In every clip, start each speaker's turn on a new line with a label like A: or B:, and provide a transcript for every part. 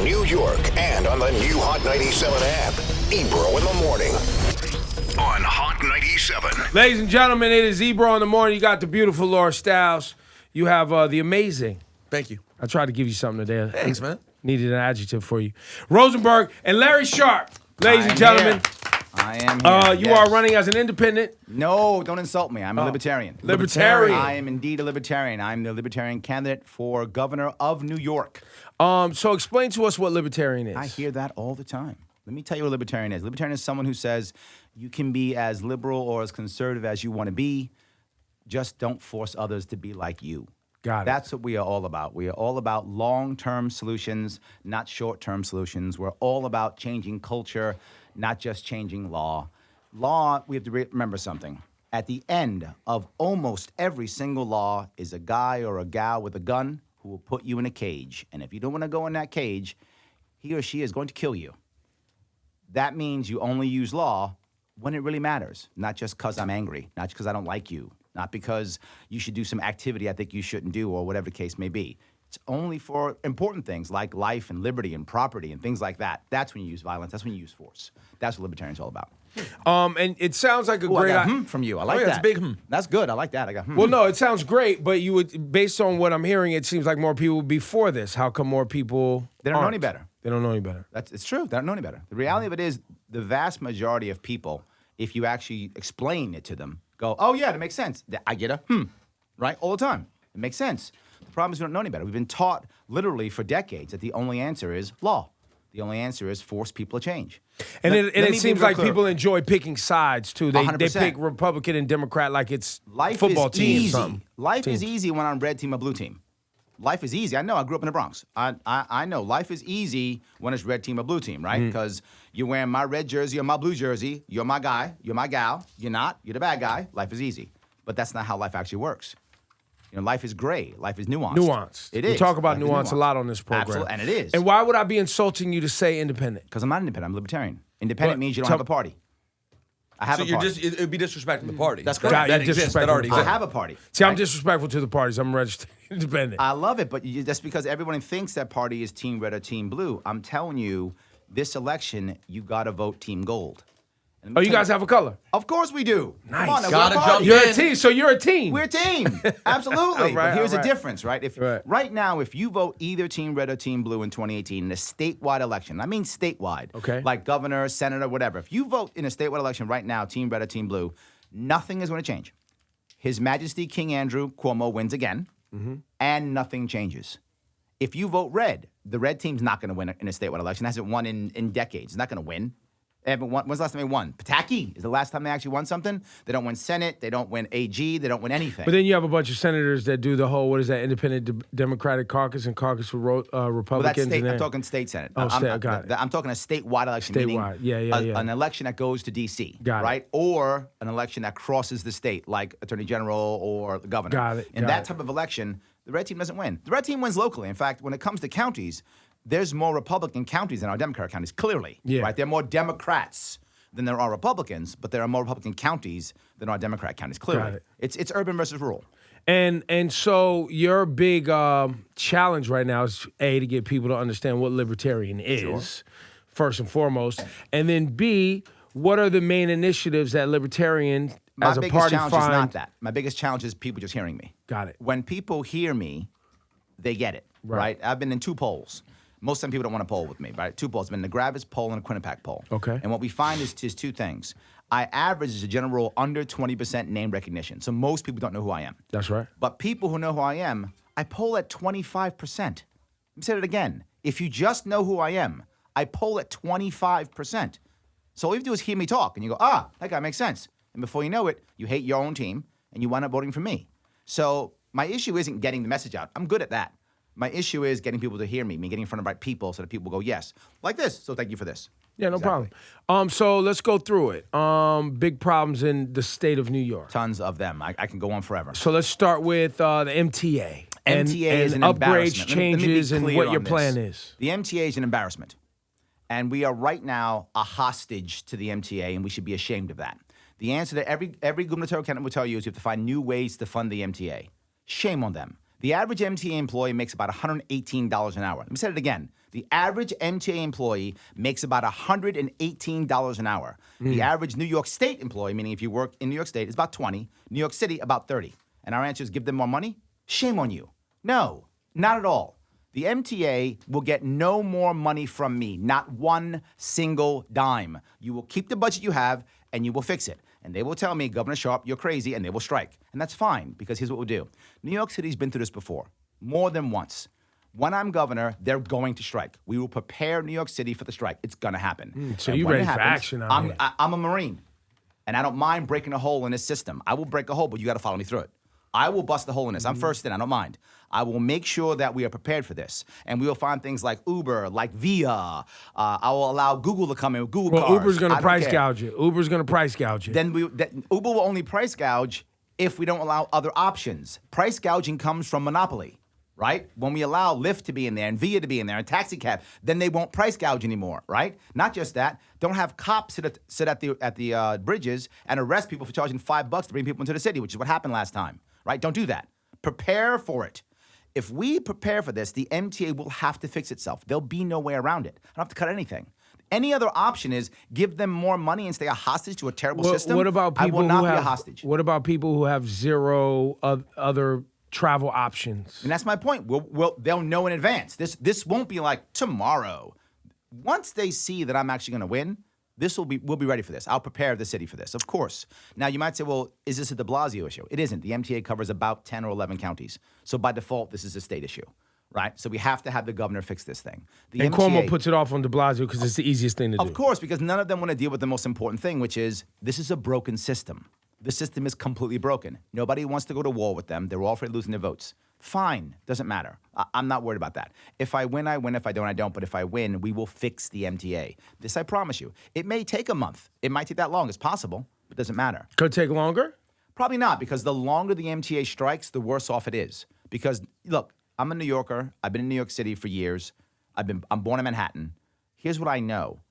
A: New York, and on the new Hot 97 app. Ebro in the morning on Hot 97.
B: Ladies and gentlemen, it is Ebro in the morning. You got the beautiful Laura Stiles. You have the amazing.
C: Thank you.
B: I tried to give you something today.
C: Thanks, man.
B: Needed an adjective for you. Rosenberg and Larry Sharpe. Ladies and gentlemen.
D: I am here.
B: You are running as an independent.
D: No, don't insult me. I'm a libertarian.
B: Libertarian.
D: I am indeed a libertarian. I'm the libertarian candidate for governor of New York.
B: So explain to us what libertarian is.
D: I hear that all the time. Let me tell you what libertarian is. Libertarian is someone who says you can be as liberal or as conservative as you want to be. Just don't force others to be like you.
B: Got it.
D: That's what we are all about. We are all about long-term solutions, not short-term solutions. We're all about changing culture, not just changing law. Law, we have to remember something. At the end of almost every single law is a guy or a gal with a gun who will put you in a cage. And if you don't want to go in that cage, he or she is going to kill you. That means you only use law when it really matters, not just because I'm angry, not just because I don't like you, not because you should do some activity I think you shouldn't do or whatever the case may be. It's only for important things like life and liberty and property and things like that. That's when you use violence. That's when you use force. That's what libertarian's all about.
B: And it sounds like a great
D: I got from you. I like that.
C: That's a big
D: That's good. I like that. I got
B: Well, no, it sounds great, but you would, based on what I'm hearing, it seems like more people would be for this. How come more people
D: They don't know
B: aren't?
D: any better.
B: They don't know any better.
D: It's true. They don't know any better. The reality of it is the vast majority of people, if you actually explain it to them, go, oh, yeah, that makes sense. I get a right? All the time. It makes sense. The problem is we don't know any better. We've been taught literally for decades that the only answer is law. The only answer is force people to change.
B: And
D: Let
B: it
D: me
B: seems
D: be real
B: like
D: clear.
B: people enjoy picking sides, too. They
D: 100%.
B: pick Republican and Democrat like it's
D: Life
B: football
D: is
B: team or
D: easy.
B: something.
D: Life is easy when I'm red team or blue team. Life is easy. I know. I grew up in the Bronx. I know. Life is easy when it's red team or blue team, right? Because you're wearing my red jersey or my blue jersey. You're my guy. You're my gal. You're not. You're the bad guy. Life is easy. But that's not how life actually works. You know, life is gray. Life is nuanced.
B: Nuanced.
D: It
B: We
D: is.
B: talk about
D: Life is
B: nuance a
D: nuanced.
B: lot on this program.
D: Absolutely. And it is.
B: And why would I be insulting you to say independent?
D: Because I'm not independent. I'm libertarian. Independent
B: But
D: means you don't
B: tell-
D: have a party. I have
C: So
D: a
C: you're
D: party.
C: just, it would be disrespecting the party.
D: That's
B: Got
D: correct.
B: it.
C: That
B: You're
C: exists. That
B: disrespecting
C: already
B: the
D: I
C: exists.
D: have a party.
B: See, I'm
D: right?
B: disrespectful to the parties. I'm registered independent.
D: I love it, but that's because everyone thinks that party is team red or team blue. I'm telling you, this election, you got to vote team gold. And let me
B: Oh, you
D: tell
B: guys have a color?
D: Of course we do.
B: Nice.
D: Come on, now,
C: Gotta
D: we're a
C: jump
D: party.
B: You're a
C: in.
B: team, so you're a team.
D: We're a team. Absolutely.
B: All right,
D: But here's
B: all
D: the
B: right.
D: difference, right? If
B: Right.
D: right now, if you vote either team red or team blue in 2018 in a statewide election, I mean statewide,
B: Okay.
D: like governor, senator, whatever. If you vote in a statewide election right now, team red or team blue, nothing is going to change. His Majesty King Andrew Cuomo wins again, and nothing changes. If you vote red, the red team's not going to win in a statewide election. It hasn't won in decades. It's not going to win. They haven't won. When's the last time they won? Pataki is the last time they actually won something. They don't win Senate. They don't win AG. They don't win anything.
B: But then you have a bunch of senators that do the whole, what is that, independent Democratic caucus and caucus for Republicans.
D: Well, that's state.
B: and
D: I'm
B: then-
D: talking state Senate.
B: Oh, state, got it.
D: I'm talking a statewide election. meaning
B: Statewide. Yeah.
D: An election that goes to D.C.
B: Got it.
D: right? Or an election that crosses the state, like Attorney General or the governor.
B: Got it,
D: In
B: got
D: that
B: it.
D: type of election, the red team doesn't win. The red team wins locally. In fact, when it comes to counties, there's more Republican counties than our Democrat counties, clearly.
B: Yeah.
D: Right? There are more Democrats than there are Republicans, but there are more Republican counties than our Democrat counties, clearly.
B: Got it.
D: It's urban versus rural.
B: And so your big challenge right now is, A, to get people to understand what libertarian is, first and foremost. And then, B, what are the main initiatives that libertarian
D: My
B: as a
D: biggest
B: party
D: challenge
B: find?
D: is not that. My biggest challenge is people just hearing me.
B: Got it.
D: When people hear me, they get it, right? I've been in 2 polls. Most of the time people don't want to poll with me, right? 2 polls. I've been in the Gravis poll and a Quinnipiac poll.
B: Okay.
D: And what we find is 2 things. I average, as a general rule, under 20% name recognition. So most people don't know who I am.
B: That's right.
D: But people who know who I am, I poll at 25%. Let me say it again. If you just know who I am, I poll at 25%. So all you have to do is hear me talk, and you go, that guy makes sense. And before you know it, you hate your own team, and you wind up voting for me. So my issue isn't getting the message out. I'm good at that. My issue is getting people to hear me getting in front of right people so that people go, yes, like this, so thank you for this.
B: Yeah, no
D: Exactly.
B: problem. So let's go through it. Big problems in the state of New York.
D: Tons of them. I can go on forever.
B: So let's start with the MTA.
D: MTA is an
B: upgrades,
D: embarrassment. Let me be
B: changes, and
D: clear
B: what
D: on
B: your
D: this.
B: plan is.
D: The MTA is an embarrassment. And we are right now a hostage to the MTA, and we should be ashamed of that. The answer that every gubernatorial candidate will tell you is you have to find new ways to fund the MTA. Shame on them. The average MTA employee makes about $118 an hour. Let me say it again. The average MTA employee makes about $118 an hour. The average New York State employee, meaning if you work in New York State, is about 20. New York City, about 30. And our answer is give them more money? Shame on you. No, not at all. The MTA will get no more money from me, not one single dime. You will keep the budget you have, and you will fix it. And they will tell me, Governor Sharpe, you're crazy, and they will strike. And that's fine, because here's what we'll do. New York City's been through this before, more than once. When I'm governor, they're going to strike. We will prepare New York City for the strike. It's going to happen.
B: So you're ready for action out here.
D: I'm a Marine, and I don't mind breaking a hole in this system. I will break a hole, but you got to follow me through it. I will bust a hole in this. I'm first in. I don't mind. I will make sure that we are prepared for this. And we will find things like Uber, like Via. I will allow Google to come in with Google cars.
B: Uber's going to price gouge you. Uber's going to price gouge you.
D: Then Uber will only price gouge if we don't allow other options. Price gouging comes from monopoly, right? When we allow Lyft to be in there and Via to be in there and taxi cab, then they won't price gouge anymore, right? Not just that. Don't have cops sit at the bridges and arrest people for charging $5 to bring people into the city, which is what happened last time. Right? Don't do that. Prepare for it. If we prepare for this, the MTA will have to fix itself. There'll be no way around it. I don't have to cut anything. Any other option is give them more money and stay a hostage to a terrible system.
B: What about people
D: I will not
B: who
D: be
B: have,
D: a hostage.
B: What about people who have zero other travel options?
D: And that's my point. They'll know in advance. This won't be like tomorrow. Once they see that I'm actually going to win, we'll be ready for this. I'll prepare the city for this, of course. Now, you might say, well, is this a de Blasio issue? It isn't. The MTA covers about 10 or 11 counties. So by default, this is a state issue, right? So we have to have the governor fix this thing.
B: And Cuomo puts it off on de Blasio because it's the easiest thing to do.
D: Of course, because none of them want to deal with the most important thing, which is this is a broken system. The system is completely broken. Nobody wants to go to war with them. They're all afraid of losing their votes. Fine. Doesn't matter. I'm not worried about that. If I win, I win. If I don't, I don't. But if I win, we will fix the MTA. This I promise you. It may take a month. It might take that long. It's possible, but it doesn't matter.
B: Could take longer?
D: Probably not, because the longer the MTA strikes, the worse off it is. Because, look, I'm a New Yorker. I've been in New York City for years. I'm born in Manhattan. Here's what I know.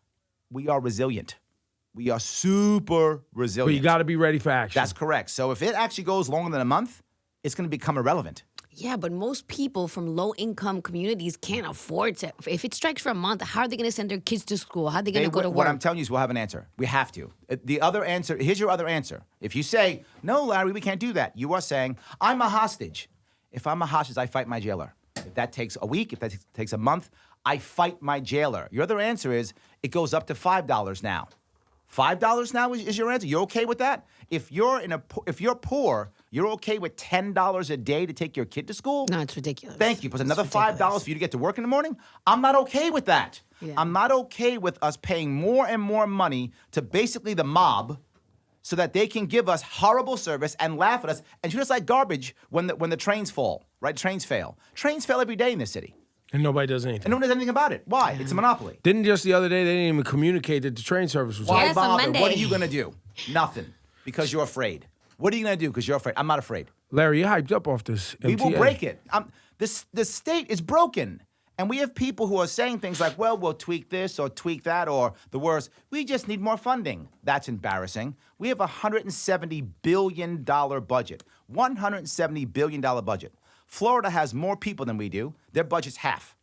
D: We are resilient. We are super resilient.
B: But you got to be ready for action.
D: That's correct. So if it actually goes longer than a month, it's going to become irrelevant.
C: Yeah, but most people from low-income communities can't afford to. If it strikes for a month, how are they going to send their kids to school? How are they going to go to work?
D: What I'm telling you is we'll have an answer. We have to. The other answer, here's your other answer. If you say, no, Larry, we can't do that, you are saying, I'm a hostage. If I'm a hostage, I fight my jailer. If that takes a week, if that takes a month, I fight my jailer. Your other answer is it goes up to $5 now. $5 now is your answer? You're okay with that? If you're poor, you're okay with $10 a day to take your kid to school?
C: No, it's ridiculous.
D: Thank you. Plus another $5 for you to get to work in the morning? I'm not okay with that.
C: Yeah.
D: I'm not okay with us paying more and more money to basically the mob so that they can give us horrible service and laugh at us and treat us like garbage when the trains fall, right? Trains fail. Trains fail every day in this city.
B: And nobody does anything.
D: And no one does anything about it. Why? It's a monopoly.
B: Didn't just the other day, they didn't even communicate that the train service was
D: Why
C: Yes, on
D: bother?
C: Monday.
D: What are you going to do? Nothing. Because you're afraid. What are you going to do? Because you're afraid. I'm not afraid.
B: Larry, you're hyped up off this MTA.
D: We will break it. The state is broken. And we have people who are saying things like, well, we'll tweak this or tweak that, or the worst, we just need more funding. That's embarrassing. We have a $170 billion budget. $170 billion budget. Florida has more people than we do. Their budget's half.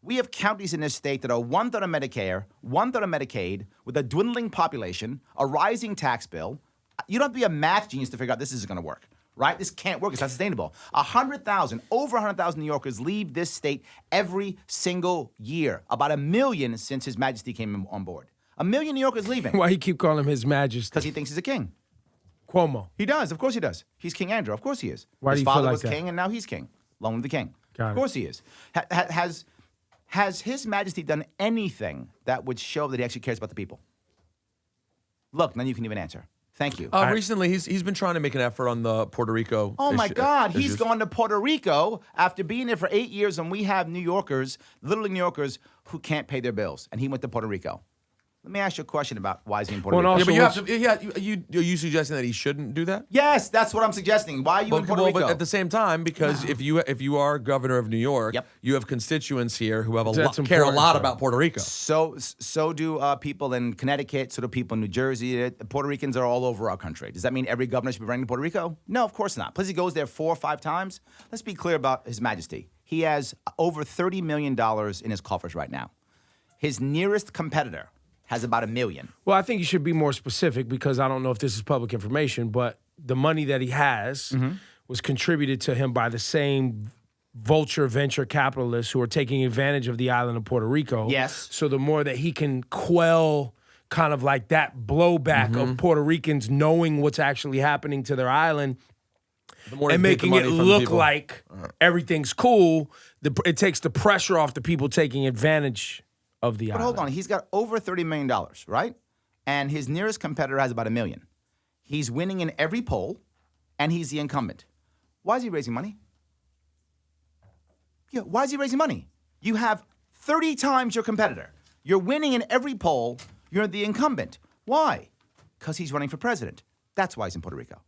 D: We have counties in this state that are one-third of Medicare, one-third of Medicaid, with a dwindling population, a rising tax bill. You don't have to be a math genius to figure out this isn't going to work, right? This can't work. It's not sustainable. Over 100,000 New Yorkers leave this state every single year. About 1 million since His Majesty came on board. 1 million New Yorkers leaving.
B: Why you keep calling him His Majesty?
D: Because he thinks he's a king.
B: Cuomo.
D: He does. Of course he does. He's King Andrew. Of course he is.
B: Why do
D: His
B: you feel
D: father
B: like
D: was
B: that?
D: king, and now he's king. Long live the king.
B: Got
D: Of
B: it.
D: course he is. Has His Majesty done anything that would show that he actually cares about the people? Look, none of you can even answer. Thank you.
E: Recently, he's been trying to make an effort on the Puerto Rico.
D: Oh my God, he's
E: issues.
D: gone to Puerto Rico after being there for 8 years, and we have New Yorkers, literally New Yorkers, who can't pay their bills, and he went to Puerto Rico. Let me ask you a question about why is he in Puerto
B: Well,
D: Rico?
E: Yeah,
B: Also,
E: but you have to. Are you suggesting that he shouldn't do that?
D: Yes, that's what I'm suggesting. Why are you in Puerto Rico?
E: But at the same time, because if you are governor of New York,
D: Yep.
E: you have constituents here who have
B: That's
E: care a
B: important,
E: lot
B: sir.
E: about Puerto Rico.
D: So do people in Connecticut, so do people in New Jersey. Puerto Ricans are all over our country. Does that mean every governor should be running to Puerto Rico? No, of course not. Plus, he goes there 4 or 5 times. Let's be clear about His Majesty. He has over $30 million in his coffers right now. His nearest competitor has about $1 million.
B: Well, I think you should be more specific because I don't know if this is public information, but the money that he has was contributed to him by the same vulture venture capitalists who are taking advantage of the island of Puerto Rico.
D: Yes.
B: So the more that he can quell kind of like that blowback of Puerto Ricans knowing what's actually happening to their island
E: The more you
B: and
E: take the
B: making it
E: money from
B: look
E: people.
B: like everything's cool, it takes the pressure off the people taking advantage of the
D: But
B: island.
D: hold on, he's got over $30 million, right? And his nearest competitor has about $1 million. He's winning in every poll, and he's the incumbent. Why is he raising money? Yeah, why is he raising money? You have 30 times your competitor. You're winning in every poll. You're the incumbent. Why? Because he's running for president. That's why he's in Puerto Rico.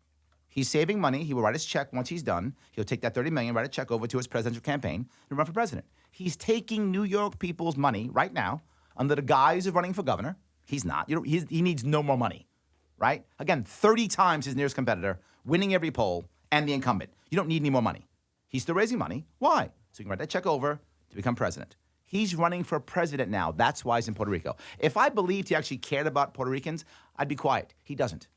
D: He's saving money. He will write his check once he's done. He'll take that $30 million, write a check over to his presidential campaign, and run for president. He's taking New York people's money right now under the guise of running for governor. He's not. He needs no more money, right? Again, 30 times his nearest competitor, winning every poll, and the incumbent. You don't need any more money. He's still raising money. Why? So you can write that check over to become president. He's running for president now. That's why he's in Puerto Rico. If I believed he actually cared about Puerto Ricans, I'd be quiet. He doesn't.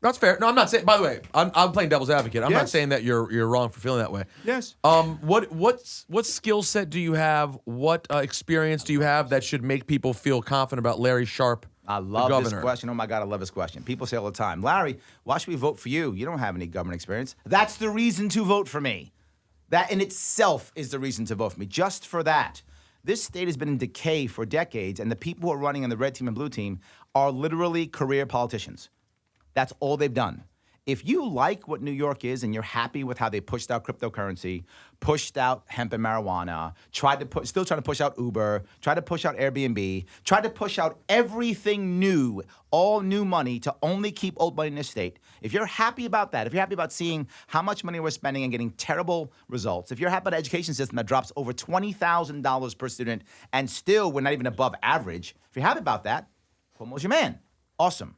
E: That's fair. No, I'm not saying. By the way, I'm playing devil's advocate. I'm not
D: Yes.
E: saying that you're wrong for feeling that way.
D: Yes.
E: What skill set do you have? What experience do you have that should make people feel confident about Larry Sharpe,
D: I
E: the
D: love this
E: governor?
D: question. Oh my God, I love this question. People say all the time, Larry, why should we vote for you? You don't have any government experience. That's the reason to vote for me. That in itself is the reason to vote for me. Just for that. This state has been in decay for decades, and the people who are running on the red team and blue team are literally career politicians. That's all they've done. If you like what New York is and you're happy with how they pushed out cryptocurrency, pushed out hemp and marijuana, still trying to push out Uber, tried to push out Airbnb, tried to push out everything new, all new money to only keep old money in this state. If you're happy about that, if you're happy about seeing how much money we're spending and getting terrible results, if you're happy about an education system that drops over $20,000 per student and still we're not even above average, if you're happy about that, Cuomo's your man. Awesome.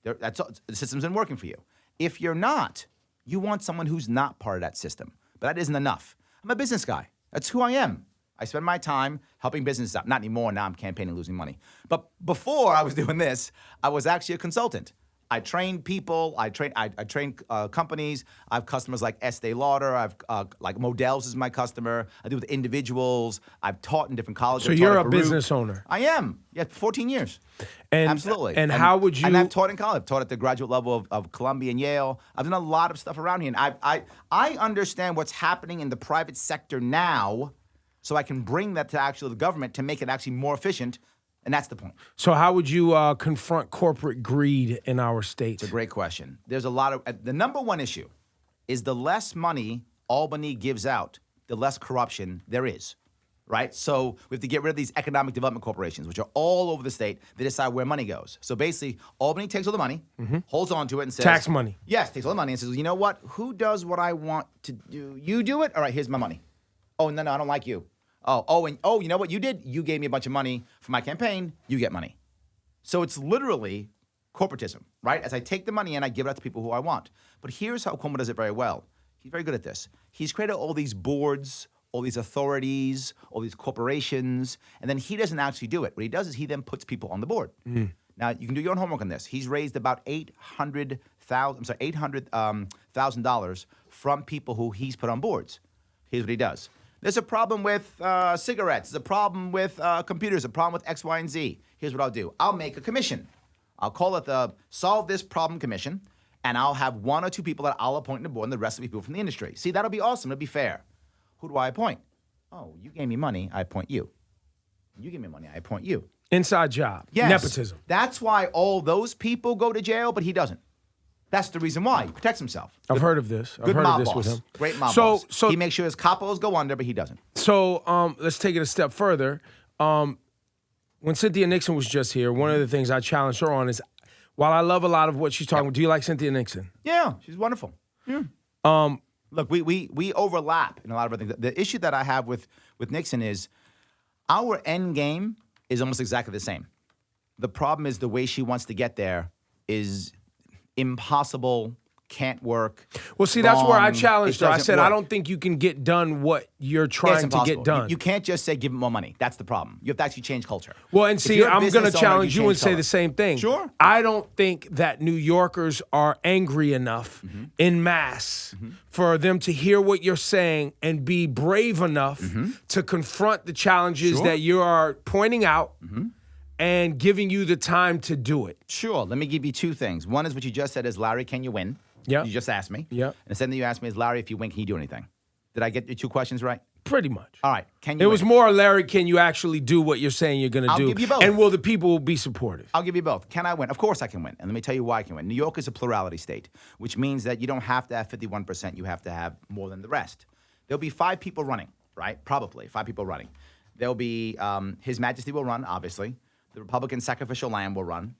D: The system's been working for you. If you're not, you want someone who's not part of that system. But that isn't enough. I'm a business guy. That's who I am. I spend my time helping businesses out. Not anymore. Now I'm campaigning, losing money. But before I was doing this, I was actually a consultant. I train people. I train companies. I have customers like Estee Lauder. I've like Models is my customer. I do with individuals. I've taught in different colleges.
B: So
D: I've
B: you're
D: taught
B: a
D: at Baruch.
B: business owner.
D: I am. Yeah, 14 years.
B: And,
D: Absolutely.
B: And how would you?
D: And I've taught in college. I've taught at the graduate level of Columbia and Yale. I've done a lot of stuff around here. And I understand what's happening in the private sector now, so I can bring that to actually the government to make it actually more efficient. And that's the point.
B: So how would you confront corporate greed in our state?
D: It's a great question. There's a lot of the number one issue is the less money Albany gives out, the less corruption there is. Right? So we have to get rid of these economic development corporations, which are all over the state. They decide where money goes. So basically, Albany takes all the money, holds on to it, and says...
B: Tax money.
D: Yes, takes all the money and says, you know what? Who does what I want to do? You do it? All right, here's my money. Oh, no, I don't like you. Oh, you know what you did? You gave me a bunch of money for my campaign. You get money. So it's literally corporatism, right? As I take the money and I give it out to people who I want. But here's how Cuomo does it very well. He's very good at this. He's created all these boards, all these authorities, all these corporations, and then he doesn't actually do it. What he does is he then puts people on the board. Now, you can do your own homework on this. He's raised about $800,000 from people who he's put on boards. Here's what he does. There's a problem with cigarettes. There's a problem with computers. A problem with X, Y, and Z. Here's what I'll do. I'll make a commission. I'll call it the Solve This Problem Commission, and I'll have 1 or 2 people that I'll appoint on the board, and the rest will be people from the industry. See, that'll be awesome. It'll be fair. Who do I appoint? Oh, you gave me money, I appoint you. You give me money, I appoint you.
B: Inside job.
D: Yes.
B: Nepotism.
D: That's why all those people go to jail, but he doesn't. That's the reason why. He protects himself.
B: I've heard of this. I've
D: Good
B: heard
D: mob
B: of this
D: boss.
B: with him.
D: Great mob
B: So-
D: boss.
B: so-
D: He makes sure his capos go under, but he doesn't.
B: So let's take it a step further. when Cynthia Nixon was just here, one of the things I challenged her on is, while I love a lot of what she's talking about, do you like Cynthia Nixon?
D: Yeah, she's wonderful. Yeah. Look, we overlap in a lot of other things. The issue that I have with Nixon is our end game is almost exactly the same. The problem is the way she wants to get there is impossible, can't work.
B: Well, see, that's where I
D: wrong,
B: challenged
D: it
B: her. I
D: doesn't
B: said, I
D: work.
B: don't think you can get done what you're
D: Yeah, it's
B: trying to
D: impossible.
B: get done.
D: You can't just say give them more money. That's the problem. You have to actually change culture.
B: Well, and
D: If
B: see,
D: you're a
B: I'm going to
D: business owner,
B: challenge you and
D: change
B: say
D: color.
B: the same thing.
D: Sure.
B: I don't think that New Yorkers are angry enough in mass for them to hear what you're saying and be brave enough to confront the challenges that you are pointing out and giving you the time to do it.
D: Sure. Let me give you two things. One is what you just said is, Larry, can you win?
B: Yeah.
D: You just asked me.
B: Yeah.
D: And the second thing you asked me is, Larry, if you win, can you do anything? Did I get your two questions right?
B: Pretty much.
D: All right. Can you
B: It was
D: win?
B: more, Larry, can you actually do what you're saying you're going to
D: I'll
B: do?
D: give you both.
B: And will the people be supportive?
D: I'll give you both. Can I win? Of course I can win. And let me tell you why I can win. New York is a plurality state, which means that you don't have to have 51%. You have to have more than the rest. There'll be 5 people running, right? Probably 5 people running. There'll be His Majesty will run, obviously. The Republican Sacrificial Lamb will run.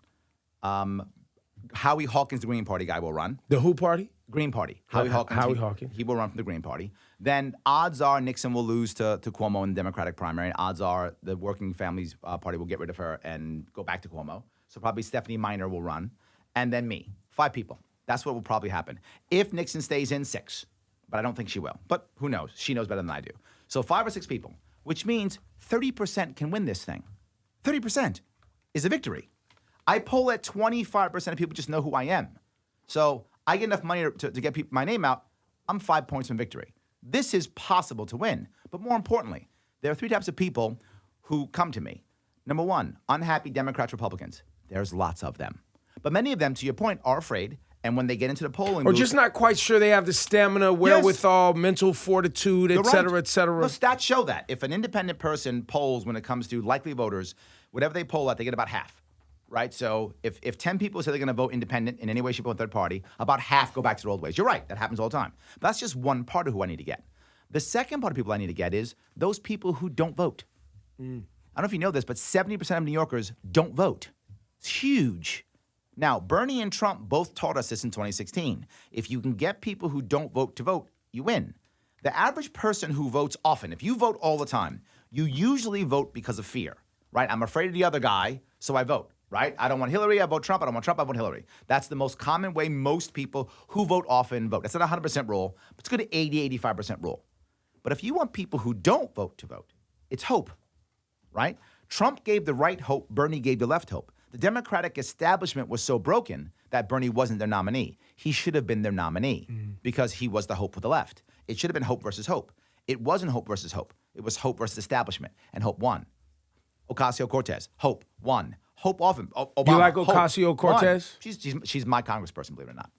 D: Howie Hawkins, the Green Party guy, will run.
B: The who party?
D: Green Party. Howie Hawkins.
B: Howie Hawkins.
D: He will run from the Green Party. Then odds are Nixon will lose to Cuomo in the Democratic primary. And odds are the Working Families Party will get rid of her and go back to Cuomo. So probably Stephanie Minor will run. And then me. 5 people. That's what will probably happen. If Nixon stays in, 6. But I don't think she will. But who knows? She knows better than I do. So 5 or 6 people, which means 30% can win this thing. 30% is a victory. I poll at 25% of people just know who I am. So I get enough money to get my name out, I'm 5 points from victory. This is possible to win. But more importantly, there are 3 types of people who come to me. Number 1, unhappy Democrats, Republicans. There's lots of them. But many of them, to your point, are afraid. And when they get into the polling
B: Or
D: booth,
B: just not quite sure they have the stamina, wherewithal, mental fortitude, et cetera, et cetera.
D: The stats show that. If an independent person polls when it comes to likely voters, whatever they poll at, they get about half. Right? So if 10 people say they're going to vote independent in any way, shape, or third party, about half go back to their old ways. You're right. That happens all the time. But that's just one part of who I need to get. The second part of people I need to get is those people who don't vote. I don't know if you know this, but 70% of New Yorkers don't vote. It's huge. Now, Bernie and Trump both taught us this in 2016. If you can get people who don't vote to vote, you win. The average person who votes often, if you vote all the time, you usually vote because of fear, right? I'm afraid of the other guy, so I vote. Right? I don't want Hillary, I vote Trump. I don't want Trump, I vote Hillary. That's the most common way most people who vote often vote. That's not a 100% rule, but it's a good 80, 85% rule. But if you want people who don't vote to vote, it's hope, right? Trump gave the right hope, Bernie gave the left hope. The Democratic establishment was so broken that Bernie wasn't their nominee. He should have been their nominee because he was the hope of the left. It should have been hope versus hope. It wasn't hope versus hope. It was hope versus establishment, and hope won. Ocasio-Cortez, hope won. Hope often. Obama,
B: You like
D: hope,
B: Ocasio-Cortez?
D: won. She's my congressperson, believe it or not.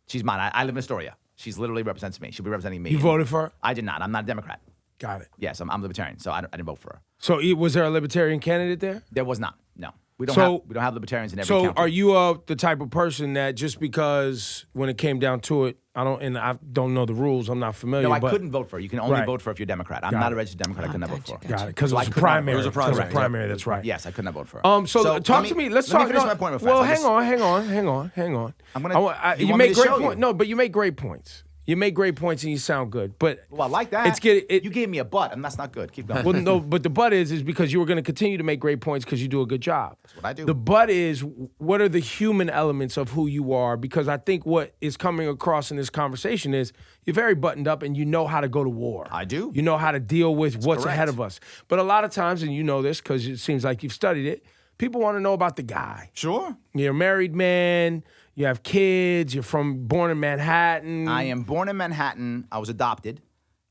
D: She's mine. I live in Astoria. She's literally represents me. She'll be representing me.
B: You voted for her?
D: I did not. I'm not a Democrat.
B: Got it.
D: Yes, I'm libertarian, so I didn't vote for her.
B: So was there a libertarian candidate there?
D: There was not. No, we don't
B: So-
D: have libertarians in every
B: So
D: county.
B: are you the type of person that just because when it came down to it, I don't know the rules, I'm not familiar.
D: No, I
B: but
D: couldn't vote for her. You can only
B: Right.
D: vote for if you're Democrat. I'm
B: Got
D: not
B: it.
D: a registered Democrat. I could not vote for her.
B: Got it, because
D: So
B: it
D: I
B: was a
D: could not vote.
B: primary.
E: It was a primary.
B: It was a primary, that's right.
D: Yes, I could not vote for her.
B: So talk
D: let
B: to me. Let's
D: let
B: talk.
D: me finish my point real fast.
B: Well,
D: I
B: hang
D: just-
B: on.
D: I'm gonna- you
B: you
D: want me
B: make
D: to
B: great
D: show
B: points.
D: you?
B: No, but you make great points. You make great points and you sound good. But
D: Well, I like that. You gave me a butt, and that's not good. Keep going.
B: well, no, but the but is because you were going to continue to make great points because you do a good job. That's
D: what I do.
B: The but is what are the human elements of who you are? Because I think what is coming across in this conversation is you're very buttoned up and you know how to go to war.
D: I do.
B: You know how to deal with what's
D: correct.
B: ahead of us. But a lot of times, and you know this because it seems like you've studied it, people want to know about the guy.
D: Sure.
B: You're a married man. You have kids. You're born in Manhattan.
D: I am born in Manhattan. I was adopted.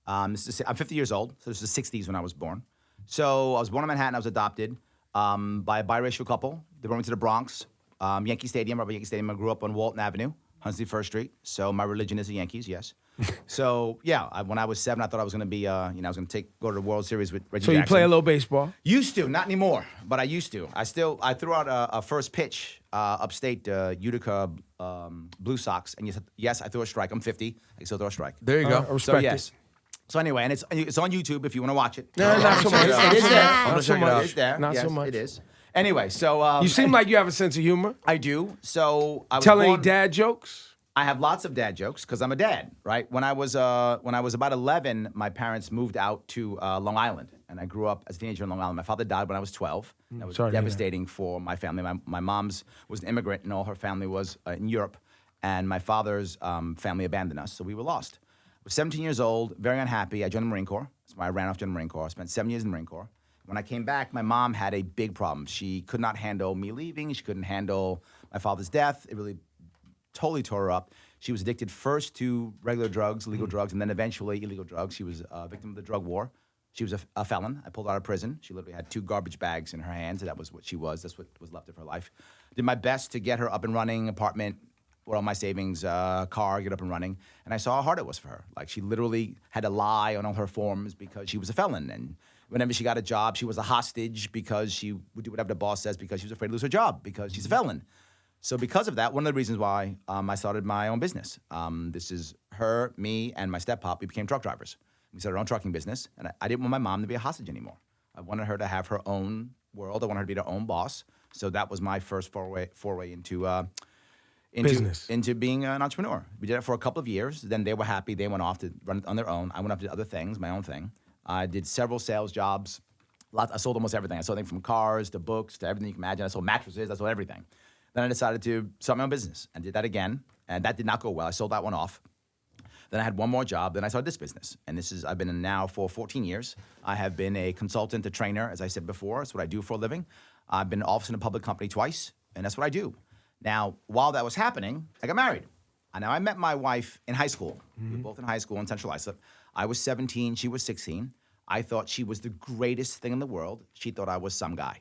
D: I'm 50 years old, so this is the 60s when I was born. So I was born in Manhattan. I was adopted by a biracial couple. They brought me to the Bronx, Yankee Stadium, Yankee Stadium. I grew up on Walton Avenue, Hunsley First Street. So my religion is the Yankees, yes. So yeah, when I was 7, I thought I was going to be, I was going to go to the World Series with Reggie
B: so you
D: Jackson.
B: play a little baseball.
D: Used to, not anymore, but I used to. I threw out a first pitch upstate Utica Blue Sox, and yes, I threw a strike. I'm 50. I can still throw a strike.
E: There you go.
B: I respect
D: So yes, So anyway, and it's on YouTube if you want to watch it.
B: No, not so much.
D: It is there.
E: I'm gonna check it out.
D: It is there.
B: Not
D: Yes,
B: so much.
D: It is. Anyway, so
B: You seem like you have a sense of humor.
D: I do. So I was
B: Tell any
D: born-
B: dad jokes?
D: I have lots of dad jokes because I'm a dad, right? When I was about 11, my parents moved out to Long Island, and I grew up as a teenager in Long Island. My father died when I was 12. That was
B: sorry to hear that.
D: devastating for my family. My mom's was an immigrant, and all her family was in Europe, and my father's family abandoned us, so we were lost. I was 17 years old, very unhappy. I joined the Marine Corps. So I ran off to the Marine Corps. I spent 7 years in the Marine Corps. When I came back, my mom had a big problem. She could not handle me leaving. She couldn't handle my father's death. It really totally tore her up. She was addicted first to regular drugs, legal drugs, and then eventually illegal drugs. She was a victim of the drug war. She was a felon. I pulled her out of prison. She literally had 2 garbage bags in her hands. That was what she was. That's what was left of her life. Did my best to get her up and running, apartment, with all my savings, car, get up and running. And I saw how hard it was for her. Like, she literally had to lie on all her forms because she was a felon. And whenever she got a job, she was a hostage because she would do whatever the boss says because she was afraid to lose her job because she's a felon. So because of that, one of the reasons why I started my own business. This is her, me, and my step-pop. We became truck drivers. We started our own trucking business, and I didn't want my mom to be a hostage anymore. I wanted her to have her own world. I wanted her to be her own boss. So that was my first foray into
B: Business.
D: into being an entrepreneur. We did it for a couple of years. Then they were happy. They went off to run it on their own. I went off to do other things, my own thing. I did several sales jobs. I sold almost everything. I sold everything from cars to books to everything you can imagine. I sold mattresses. I sold everything. Then I decided to start my own business and did that again. And that did not go well. I sold that one off. Then I had one more job. Then I started this business. And I've been in now for 14 years. I have been a consultant, a trainer, as I said before. That's what I do for a living. I've been in office in a public company twice, and that's what I do. Now, while that was happening, I got married. And now I met my wife in high school. We were both in high school in Central Islip. I was 17, she was 16. I thought she was the greatest thing in the world. She thought I was some guy.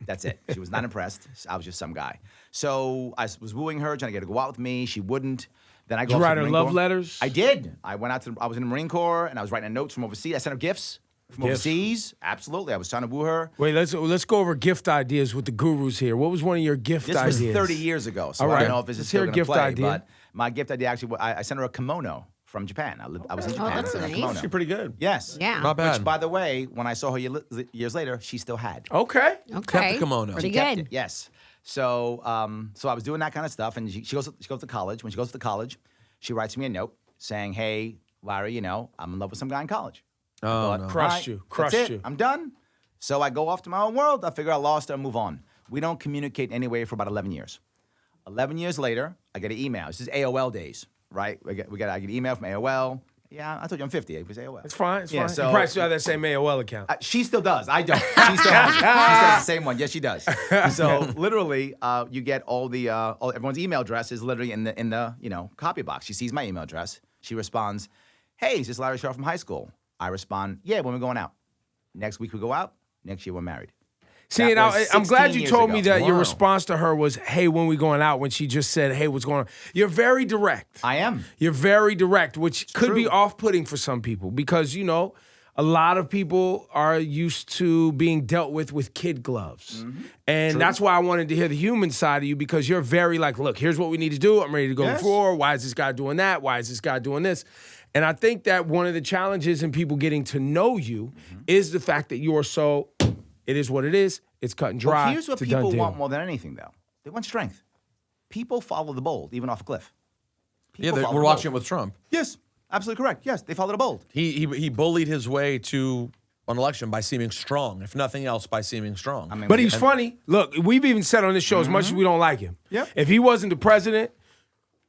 D: That's it. She was not impressed. I was just some guy. So I was wooing her, trying to get her to go out with me. She wouldn't. Then I go
B: Did you
D: off to
B: write
D: the
B: her
D: Marine
B: love
D: Corps.
B: letters?
D: I did. I was in the Marine Corps, and I was writing notes from overseas. I sent her gifts from
B: Gifts.
D: overseas. Absolutely. I was trying to woo her.
B: Wait, let's go over gift ideas with the gurus here. What was one of your gift
D: This
B: ideas?
D: was 30 years ago, so
B: All
D: I
B: right.
D: don't know if this is
B: Let's
D: still
B: hear a
D: going to
B: gift
D: play.
B: idea.
D: But my gift idea actually, I sent her a kimono from Japan. I was in Japan.
C: that's
D: I sent her a
C: nice.
D: kimono.
B: Actually pretty good.
D: Yes.
C: Yeah.
E: Not bad.
D: Which, by the way, when I saw her years later, she still had.
B: Okay.
C: Okay.
E: the kimono.
C: Pretty
D: She kept
C: good.
D: it, yes. So, so I was doing that kind of stuff, and she goes to college. When she goes to college, she writes me a note saying, "Hey, Larry, I'm in love with some guy in college." I thought,
E: no.
B: Crushed
D: "All right,
B: you.
D: that's
B: Crushed
D: it.
B: you.
D: I'm done." So I go off to my own world. I figure I lost her and move on. We don't communicate anyway for about 11 years. 11 years later, I get an email. This is AOL days, right? I get an email from AOL. Yeah, I told you I'm 50. It was AOL.
B: It's fine. It's
D: Yeah,
B: fine.
D: so-
B: you probably still have that same AOL account.
D: She still does. I don't. She still has it. She still has the same one. Yes, she does. So literally, you get all everyone's email address is literally in the copy box. She sees my email address. She responds, "Hey, is this Larry Sharpe from high school?" I respond, "Yeah, when we're going out. Next week we go out. Next year we're married."
B: See,
D: That
B: and
D: was
B: I'm glad
D: 16
B: you
D: years
B: told
D: ago.
B: me that your
E: Wow.
B: response to her was, "Hey, when we going out?" When she just said, "Hey, what's going on?" You're very direct.
D: I am.
B: You're very direct, which could be
D: true.
B: off-putting for some people because a lot of people are used to being dealt with kid gloves, and that's why I wanted to hear the human side of you because you're very like, "Look, here's what we need to do. I'm ready to go
D: Yes.
B: forward. Why is this guy doing that? Why is this guy doing this?" And I think that one of the challenges in people getting to know you is the fact that you are so. It is what it is. It's cut and dry.
D: Well, here's what
B: it's a done
D: people
B: deal.
D: want more than anything, though. They want strength. People follow the bold, even off a cliff.
E: Yeah,
D: People follow
E: we're
D: the
E: watching it
D: bold.
E: with Trump.
D: Yes, absolutely correct. Yes, they follow the bold.
E: He bullied his way to an election by seeming strong, if nothing else, by seeming strong.
D: I mean,
B: But he's funny. Look, we've even said on this show as much as we don't like him.
D: Yep.
B: If he wasn't the president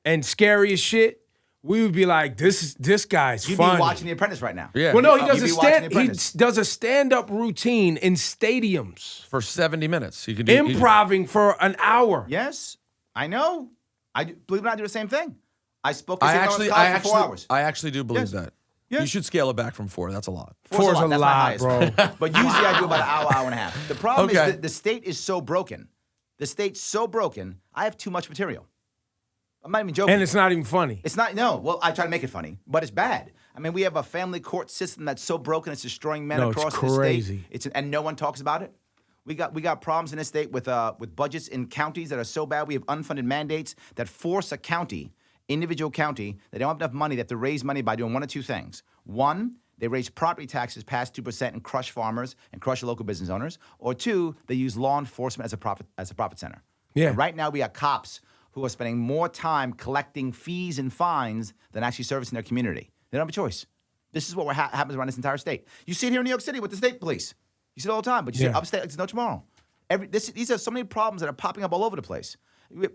B: and scary as shit, we would be like, this guy's
D: You'd
B: funny.
D: be watching The Apprentice right now.
E: Yeah.
B: Well, no, he
D: You'd
B: does
D: be
B: a
D: watching The
B: stand. He
D: Apprentice.
B: does a stand-up routine in stadiums,
E: For 70 minutes. He can do
B: improving for an hour.
D: Yes, I know. Believe it or not, I do the same thing. I spoke to
E: I
D: St.
E: actually,
D: Lawrence College for 4 hours.
E: I actually do believe
D: Yes.
E: that.
D: Yes.
E: You should scale it back from 4. That's a lot.
B: Four's a
D: That's my
B: lot,
D: highest.
B: bro.
D: But usually I do about an hour, hour and a half. The problem
E: Okay.
D: is that the state is so broken. The state's so broken, I have too much material. I'm not even joking.
B: And it's not even funny.
D: It's not, no. Well, I try to make it funny, but it's bad. I mean, we have a family court system that's so broken, it's destroying men
B: No, it's
D: across
B: crazy.
D: the state. And no one talks about it. We got problems in this state with budgets in counties that are so bad. We have unfunded mandates that force a county individual county, they don't have enough money. They have to raise money by doing one of two things. One, they raise property taxes past 2% and crush farmers and crush local business owners. Or two, they use law enforcement as a profit center.
B: Yeah.
D: And right now, we have cops who are spending more time collecting fees and fines than actually servicing their community. They don't have a choice. This is what happens around this entire state. You see it here in New York City with the state police. You see it all the time, but you see it upstate like there's no tomorrow. These are so many problems that are popping up all over the place.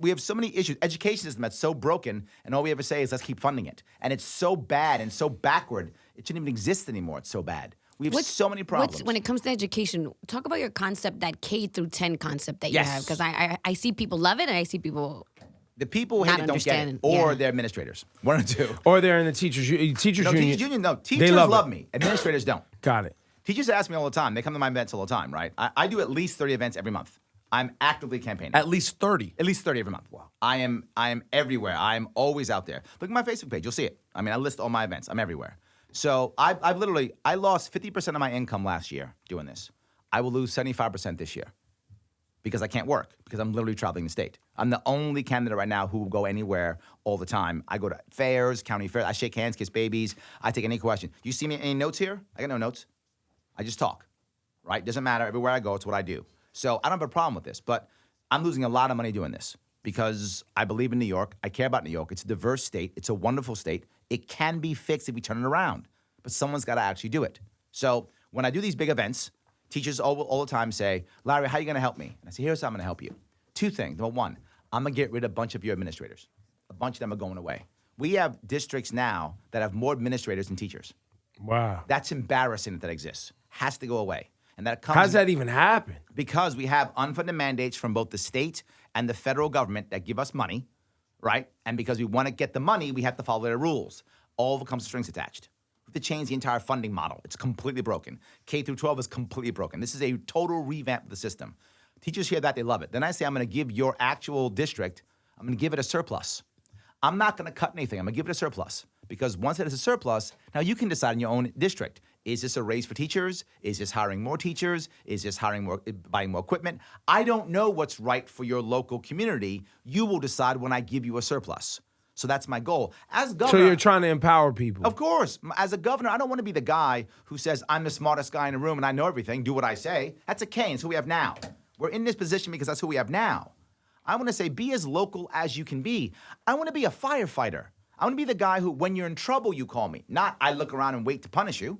D: We have so many issues. Education system that's so broken, and all we ever say is let's keep funding it. And it's so bad and so backward, it shouldn't even exist anymore. It's so bad. We have so many problems.
C: When it comes to education, talk about your concept, that K through 10 concept that you
D: Yes.
C: have. Because I see people love it, and I see people.
D: The people who hate
C: Not
D: it don't get it,
C: understanding.
D: or
C: Yeah.
D: they're administrators. One or two.
B: Or they're in the teachers union.
D: No,
B: They
D: teachers
B: love
D: love
B: it.
D: me. Administrators don't.
B: Got it.
D: Teachers ask me all the time. They come to my events all the time, right? I do at least 30 events every month. I'm actively campaigning.
E: At least 30.
D: At least 30 every month. Wow. I am everywhere. I am always out there. Look at my Facebook page. You'll see it. I mean, I list all my events. I'm everywhere. So I lost 50% of my income last year doing this. I will lose 75% this year because I can't work, because I'm literally traveling the state. I'm the only candidate right now who will go anywhere all the time. I go to fairs, county fairs. I shake hands, kiss babies. I take any question. You see me any notes here? I got no notes. I just talk, right? Doesn't matter. Everywhere I go, it's what I do. So I don't have a problem with this, but I'm losing a lot of money doing this because I believe in New York. I care about New York. It's a diverse state. It's a wonderful state. It can be fixed if we turn it around, but someone's got to actually do it. So when I do these big events, teachers all the time say, Larry, how are you going to help me? And I say, here's how I'm going to help you. Two things. Number one, I'm going to get rid of a bunch of your administrators. A bunch of them are going away. We have districts now that have more administrators than teachers.
B: Wow.
D: That's embarrassing that exists. Has to go away. And that comes
B: How does that even happen?
D: because we have unfunded mandates from both the state and the federal government that give us money, right? And because we want to get the money, we have to follow their rules. All of it comes with strings attached. We have to change the entire funding model. It's completely broken. K through 12 is completely broken. This is a total revamp of the system. Teachers hear that, they love it. Then I say, I'm going to give your actual district, I'm going to give it a surplus. I'm not going to cut anything. I'm going to give it a surplus. Because once it is a surplus, now you can decide in your own district. Is this a raise for teachers? Is this hiring more teachers? Is this buying more equipment? I don't know what's right for your local community. You will decide when I give you a surplus. So that's my goal. As governor,
B: So you're trying to empower people.
D: of course. As a governor, I don't want to be the guy who says, I'm the smartest guy in the room and I know everything, do what I say. That's a Kane. It's who we have now. We're in this position because that's who we have now. I want to say, be as local as you can be. I want to be a firefighter. I want to be the guy who, when you're in trouble, you call me. Not I look around and wait to punish you,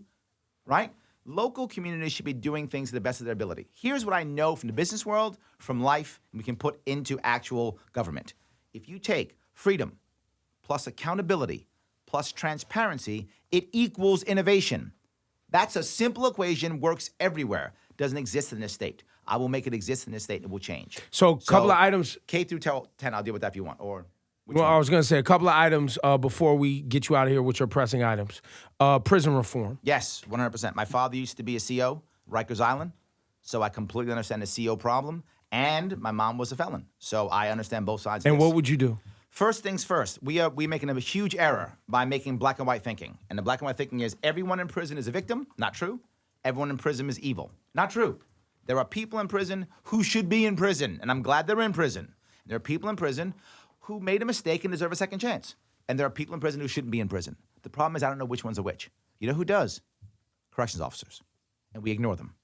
D: right? Local communities should be doing things to the best of their ability. Here's what I know from the business world, from life, and we can put into actual government. If you take freedom plus accountability plus transparency, it equals innovation. That's a simple equation, works everywhere. Doesn't exist in this state. I will make it exist in this state. It will change.
B: So a couple of items.
D: K through 10, I'll deal with that if you want. Or which
B: Well,
D: one?
B: I was going to say a couple of items before we get you out of here with your pressing items. Prison reform.
D: Yes, 100%. My father used to be a CO, Rikers Island, so I completely understand the CO problem. And my mom was a felon, so I understand both sides.
B: And
D: of this.
B: what would you do?
D: First things first, we're making a huge error by making black and white thinking. And the black and white thinking is everyone in prison is a victim. Not true. Everyone in prison is evil. Not true. There are people in prison who should be in prison, and I'm glad they're in prison. There are people in prison who made a mistake and deserve a second chance. And there are people in prison who shouldn't be in prison. The problem is I don't know which ones are which. You know who does? Corrections officers. And we ignore them.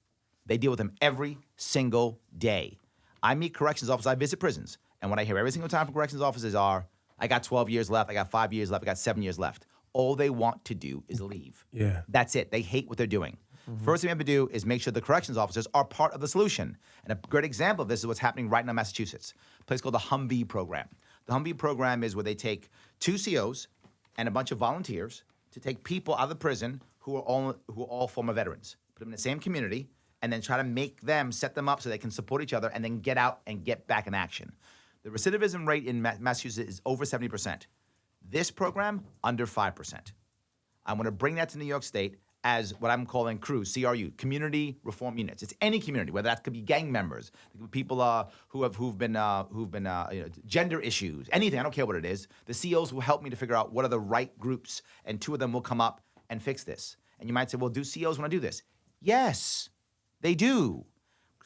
D: They deal with them every single day. I meet corrections officers. I visit prisons. And what I hear every single time from corrections officers are, I got 12 years left, I got 5 years left, I got 7 years left. All they want to do is leave.
B: Yeah.
D: That's it. They hate what they're doing. First thing we have to do is make sure the corrections officers are part of the solution. And a great example of this is what's happening right now in Massachusetts, a place called the Humvee program. The Humvee program is where they take 2 COs and a bunch of volunteers to take people out of the prison who are all former veterans, put them in the same community, and then try to make them, set them up so they can support each other and then get out and get back in action. The recidivism rate in Massachusetts is over 70%. This program, under 5%. I want to bring that to New York State as what I'm calling CRU, CRU, Community Reform Units. It's any community, whether that could be gang members, people who've been gender issues, anything. I don't care what it is. The COs will help me to figure out what are the right groups, and 2 of them will come up and fix this. And you might say, well, do COs want to do this? Yes, they do.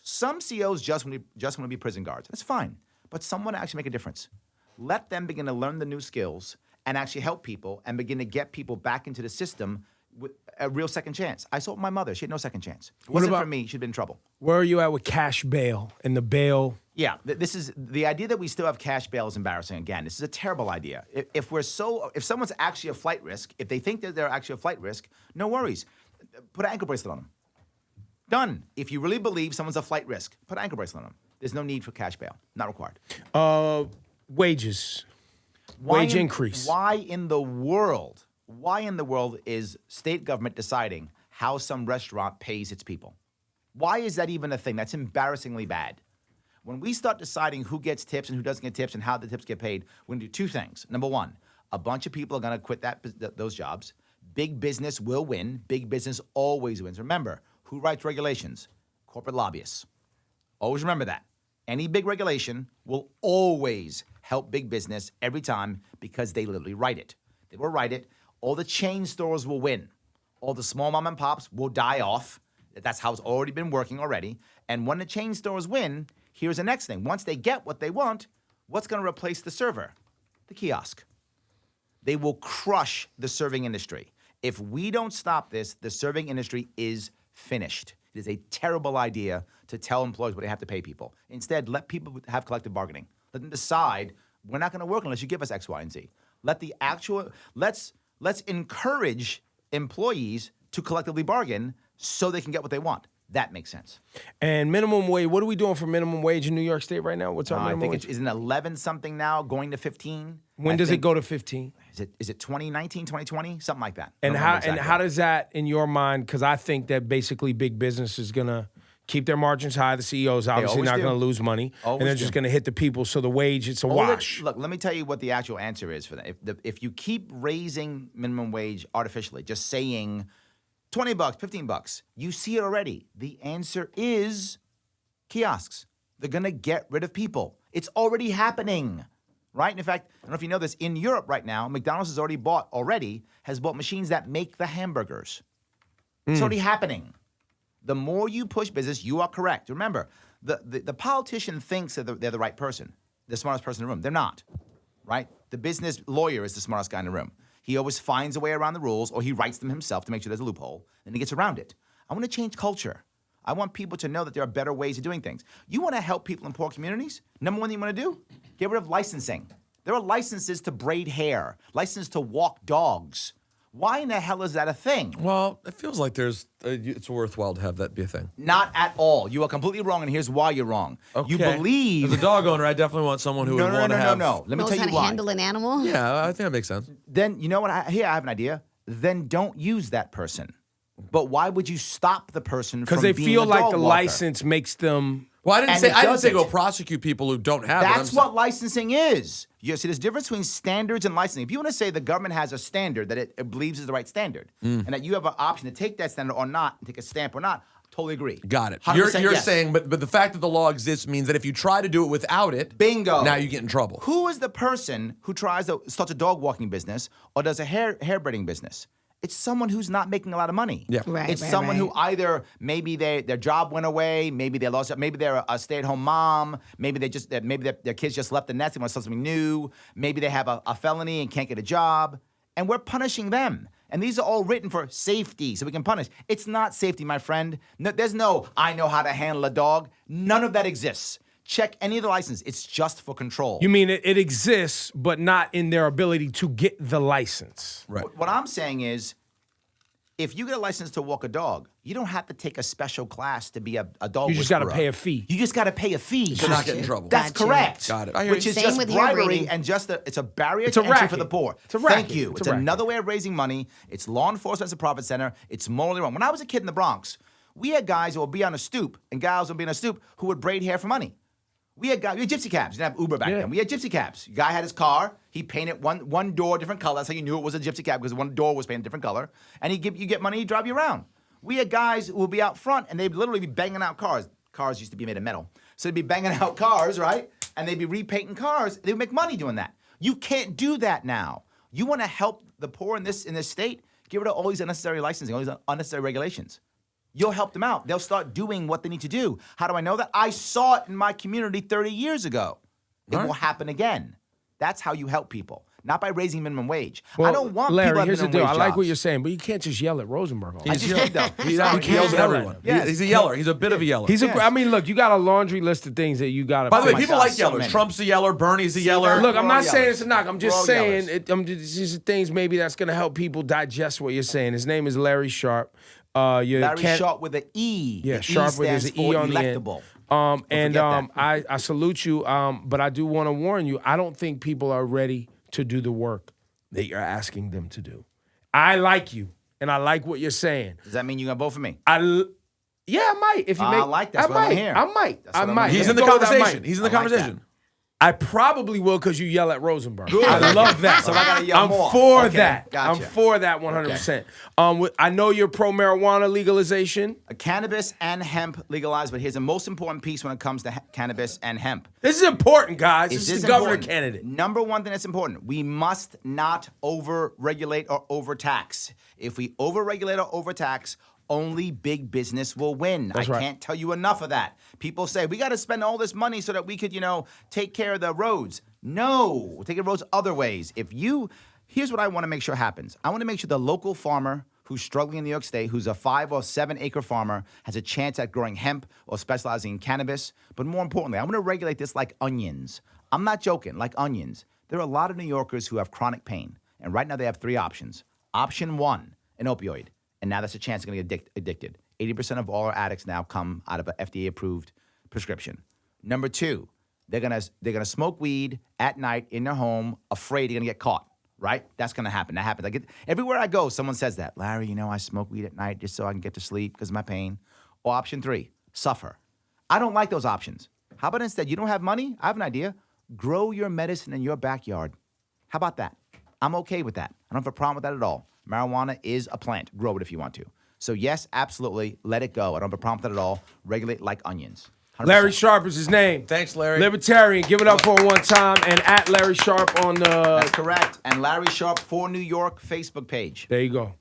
D: Some COs just want to be prison guards. That's fine. But some want to actually make a difference. Let them begin to learn the new skills and actually help people and begin to get people back into the system with a real second chance. I saw my mother. She had no second chance. It wasn't for me. She'd been in trouble.
B: Where are you at with cash bail and the bail?
D: Yeah, this is the idea that we still have cash bail is embarrassing. Again, this is a terrible idea. If someone's actually a flight risk, if they think that they're actually a flight risk, no worries. Put an ankle bracelet on them. Done. If you really believe someone's a flight risk, put an ankle bracelet on them. There's no need for cash bail. Not required.
B: Wages. Wage increase.
D: Why in the world is state government deciding how some restaurant pays its people? Why is that even a thing? That's embarrassingly bad. When we start deciding who gets tips and who doesn't get tips and how the tips get paid, we're going to do two things. Number one, a bunch of people are going to quit those jobs. Big business will win. Big business always wins. Remember, who writes regulations? Corporate lobbyists. Always remember that. Any big regulation will always help big business every time because they literally write it. They will write it. All the chain stores will win. All the small mom and pops will die off. That's how it's already been working already. And when the chain stores win, here's the next thing. Once they get what they want, what's going to replace the server? The kiosk. They will crush the serving industry. If we don't stop this, the serving industry is finished. It is a terrible idea to tell employees what they have to pay people. Instead, let people have collective bargaining. Let them decide, we're not going to work unless you give us X, Y, and Z. Let's encourage employees to collectively bargain so they can get what they want. That makes sense.
B: And minimum wage, what are we doing for minimum wage in New York State right now? What's our minimum wage?
D: I think it's 11 something now, going to 15.
B: When does it go to 15?
D: Is it 2019, 2020? Something like that.
B: And how does that, in your mind, because I think that basically big business is going to keep their margins high. The CEO's obviously not going to lose money. And they're just going to hit the people. So the wage, it's a wash.
D: Look, let me tell you what the actual answer is for that. If you keep raising minimum wage artificially, just saying $20, $15, you see it already. The answer is kiosks. They're going to get rid of people. It's already happening, right? And in fact, I don't know if you know this, in Europe right now, McDonald's has bought machines that make the hamburgers. It's already happening. The more you push business, you are correct. Remember, the politician thinks that they're the right person, the smartest person in the room. They're not, right? The business lawyer is the smartest guy in the room. He always finds a way around the rules, or he writes them himself to make sure there's a loophole, and he gets around it. I want to change culture. I want people to know that there are better ways of doing things. You want to help people in poor communities? Number one thing you want to do? Get rid of licensing. There are licenses to braid hair, licenses to walk dogs. Why in the hell is that a thing?
E: Well, it feels like it's worthwhile to have that be a thing.
D: Not at all. You are completely wrong, and here's why you're wrong.
E: Okay.
D: You believe...
E: As a dog owner, I definitely want someone who would want to have...
D: No. Let me tell you why.
C: Knows how to handle an animal?
E: Yeah, I think that makes sense.
D: Then, you know what? I have an idea. Then don't use that person. But why would you stop the person from being a dog walker?
B: Because they feel like the license makes them...
E: Well, I didn't say go prosecute people who don't have it.
D: That's what licensing is. You see, there's a difference between standards and licensing. If you want to say the government has a standard that it believes is the right standard, and that you have an option to take that standard or not, and take a stamp or not, totally agree.
E: Got it.
D: 100%
E: You're
D: yes.
E: saying, but the fact that the law exists means that if you try to do it without it,
D: bingo,
E: now you get in trouble.
D: Who is the person who starts a dog walking business or does a hair braiding business? It's someone who's not making a lot of money.
E: Yeah.
C: Right,
D: Someone who either maybe their job went away, maybe they lost it, maybe they're a stay-at-home mom, maybe their kids just left the nest, they want to start something new, maybe they have a felony and can't get a job, and we're punishing them. And these are all written for safety, so we can punish. It's not safety, my friend. No, there's no, I know how to handle a dog. None of that exists. Check any of the license. It's just for control.
B: You mean it exists, but not in their ability to get the license.
E: Right.
D: What I'm saying is, if you get a license to walk a dog, you don't have to take a special class to be a dog
B: You just got to
D: whisperer.
B: pay a fee.
D: You just got to pay a fee.
E: To not get in trouble.
D: That's
C: Gotcha.
D: correct.
E: Got it. I hear
D: Which
E: you.
D: is
C: Same
D: just
C: with hair
D: bribery
C: braiding.
D: and it's a barrier
B: It's a
D: to entry for
B: racket.
D: the poor.
B: It's a racket.
D: Thank you.
B: It's
D: It's
B: a racket.
D: another way of raising money. It's law enforcement as a profit center. It's morally wrong. When I was a kid in the Bronx, we had guys who would be on a stoop and gals would be on a stoop who would braid hair for money. We had gypsy cabs. We didn't have Uber back then. We had gypsy cabs. Guy had his car. He painted one door different color. That's how you knew it was a gypsy cab, because one door was painted different color. And you get money, he'd drive you around. We had guys who would be out front, and they'd literally be banging out cars. Cars used to be made of metal. So they'd be banging out cars, right? And they'd be repainting cars. They would make money doing that. You can't do that now. You want to help the poor in this state? Get rid of all these unnecessary licensing, all these unnecessary regulations. You'll help them out. They'll start doing what they need to do. How do I know that? I saw it in my community 30 years ago. It will happen again. That's how you help people. not by raising minimum wage.
B: Well,
D: I don't want
B: Larry,
D: people at
B: here's the
D: minimum
B: deal.
D: wage
B: I like what
D: jobs.
B: you're saying, but you can't just yell at Rosenberg. All
D: I just did, though.
E: He
D: Sorry.
E: yells at
B: yell at
E: everyone.
B: him.
D: Yes.
E: He's a yeller. He's a bit of a yeller.
B: He's
D: Yes.
B: I mean, look, you got a laundry list of things that you got to.
E: By the way,
D: my
E: people
D: God,
E: like
D: so
E: yellers.
D: many.
E: Trump's a yeller. Bernie's a yeller.
B: Look, I'm
D: We're all
B: not saying
D: yellers.
B: it's a knock. I'm
D: We're
B: just
D: all
B: saying
D: yellers.
B: these are things maybe that's going to help people digest what you're saying. His name is Larry Sharpe.
D: Larry Sharpe with an E.
B: Yeah,
D: The
B: Sharpe with
D: stands
B: his E
D: for
B: on the end.
D: electable.
B: And
D: forget that.
B: I salute you, but I do want to warn you. I don't think people are ready to do the work that you're asking them to do. I like you, and I like what you're saying.
D: Does that mean you're going to vote for me?
B: Yeah, I might. If you
D: I
B: make,
D: like that's
B: I
D: what I'm
B: might.
D: hearing.
B: I might.
D: That's
B: I
D: what I'm
B: might.
D: hearing.
E: He's in the
B: Let's go with I
E: conversation.
B: might.
E: He's in the
D: I like that.
E: conversation.
B: I probably will because you yell at Rosenberg. I love that.
D: So I gotta yell
B: I'm
D: more.
B: for
D: Okay,
B: that.
D: gotcha.
B: I'm for that 100%. I know you're pro marijuana legalization.
D: Cannabis and hemp legalized, but here's the most important piece when it comes to cannabis and hemp.
B: This is important, guys. This is
D: this
B: the governor
D: important?
B: candidate.
D: Number one thing that's important, we must not over-regulate or overtax. If we over-regulate or overtax, only big business will win.
B: That's right.
D: Can't tell you enough of that. People say, we got to spend all this money so that we could, take care of the roads. No, we're taking roads other ways. Here's what I want to make sure happens. I want to make sure the local farmer who's struggling in New York State, who's a 5 or 7 acre farmer, has a chance at growing hemp or specializing in cannabis. But more importantly, I want to regulate this like onions. I'm not joking, like onions. There are a lot of New Yorkers who have chronic pain. And right now they have 3 options. Option 1, an opioid. And now that's a chance they're going to get addicted. 80% of all our addicts now come out of an FDA-approved prescription. Number 2, they're gonna smoke weed at night in their home, afraid they're gonna get caught. Right? That's gonna happen. That happens. Everywhere I go, someone says that. Larry, I smoke weed at night just so I can get to sleep because of my pain. Or option 3, suffer. I don't like those options. How about instead, you don't have money? I have an idea. Grow your medicine in your backyard. How about that? I'm okay with that. I don't have a problem with that at all. Marijuana is a plant. Grow it if you want to. So yes, absolutely, let it go. I don't have a problem with that at all. Regulate like onions. 100%.
B: Larry Sharpe is his name.
E: Thanks, Larry.
B: Libertarian. Give it up for him one time. And at Larry Sharpe on the...
D: That's correct. And Larry Sharpe for New York Facebook page.
B: There you go.